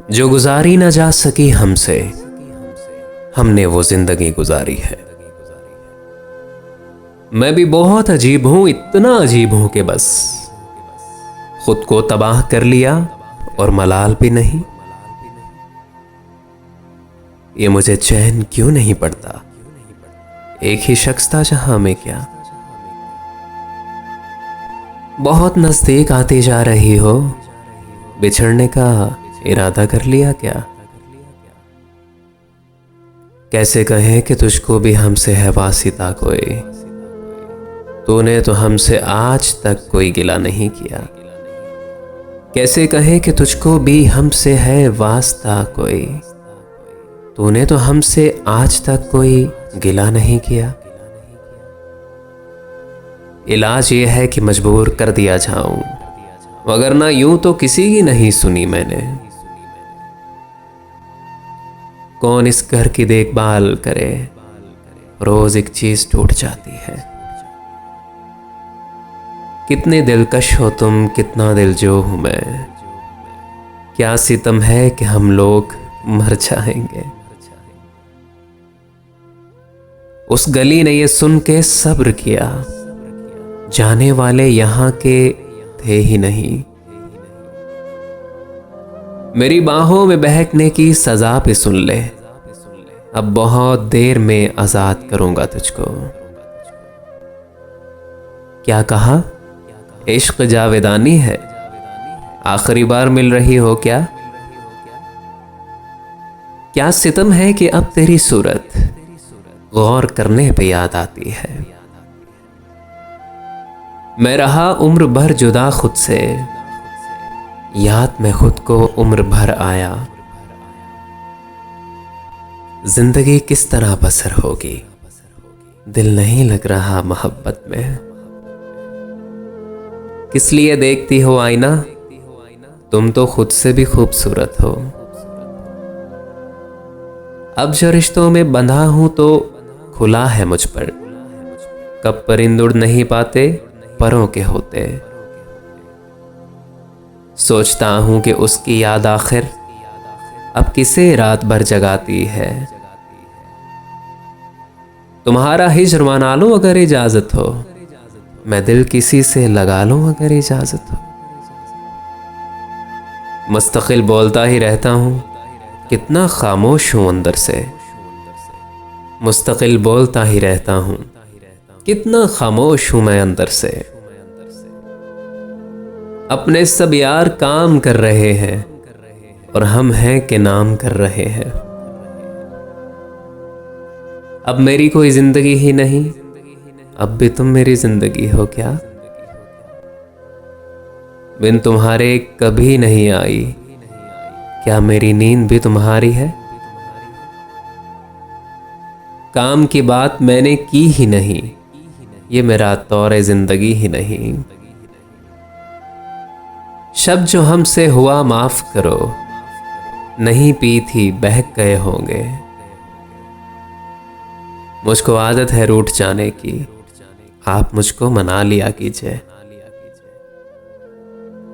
जो गुजारी ना जा सकी हमसे, हमने वो जिंदगी गुजारी है। मैं भी बहुत अजीब हूं, इतना अजीब हूं कि बस खुद को तबाह कर लिया और मलाल भी नहीं। ये मुझे चैन क्यों नहीं पड़ता, एक ही शख्स था जहां में क्या। बहुत नजदीक आती जा रही हो, बिछड़ने का इरादा कर लिया क्या। कैसे कहें कि तुझको भी हमसे है वासिता कोई, तूने तो हमसे आज तक कोई गिला नहीं किया। कैसे कहें कि तुझको भी हमसे है वास्ता कोई, तूने तो हमसे आज तक कोई गिला नहीं किया। इलाज ये है कि मजबूर कर दिया जाऊं, वगरना यूं तो किसी की नहीं सुनी मैंने। कौन इस घर की देखभाल करे, रोज एक चीज टूट जाती है। कितने दिलकश हो तुम, कितना दिलजो हूं मैं। क्या सितम है कि हम लोग मर जाएंगे। उस गली ने ये सुन के सब्र किया, जाने वाले यहां के थे ही नहीं। मेरी बाहों में बहकने की सजा पे सुन ले, अब बहुत देर में आजाद करूंगा तुझको। क्या कहा, इश्क जावेदानी है, आखिरी बार मिल रही हो क्या। क्या सितम है कि अब तेरी सूरत गौर करने पे याद आती है। मैं रहा उम्र भर जुदा खुद से, याद में खुद को उम्र भर आया। जिंदगी किस तरह बसर होगी, दिल नहीं लग रहा मोहब्बत में। किस लिए देखती हो आईना, तुम तो खुद से भी खूबसूरत हो। अब जो रिश्तों में बंधा हूं तो खुला है मुझ पर, कब परिंद उड़ नहीं पाते परों के होते। सोचता हूं कि उसकी याद आखिर अब किसे रात भर जगाती है। तुम्हारा हिज्र मना लूं अगर इजाजत हो, मैं दिल किसी से लगा लूं अगर इजाजत हो। मुस्तकिल बोलता ही रहता हूं, कितना खामोश हूं अंदर से। मुस्तकिल बोलता ही रहता हूं, कितना खामोश हूं मैं अंदर से। अपने सब यार काम कर रहे हैं और हम हैं कि नाम कर रहे हैं। अब मेरी कोई जिंदगी ही नहीं, अब भी तुम मेरी जिंदगी हो क्या। बिन तुम्हारे कभी नहीं आई, क्या मेरी नींद भी तुम्हारी है। काम की बात मैंने की ही नहीं, ये मेरा तौर जिंदगी ही नहीं। शब्द जो हमसे हुआ माफ करो, नहीं पी थी बहक गए होंगे। मुझको आदत है रूठ जाने की, आप मुझको मना लिया कीजिए।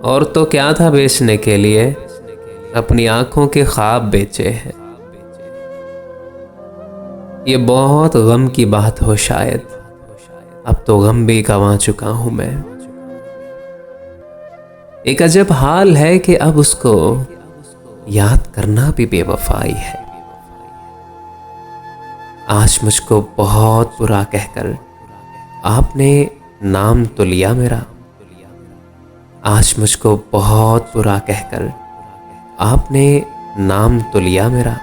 और तो क्या था बेचने के लिए, अपनी आंखों के ख्वाब बेचे हैं। ये बहुत गम की बात हो शायद, अब तो गम भी गंवा चुका हूं मैं। एक अजब हाल है कि अब उसको याद करना भी बेवफाई है। आज मुझको बहुत बुरा कहकर आपने नाम तो लिया मेरा। आज मुझको बहुत बुरा कहकर आपने नाम तो लिया मेरा।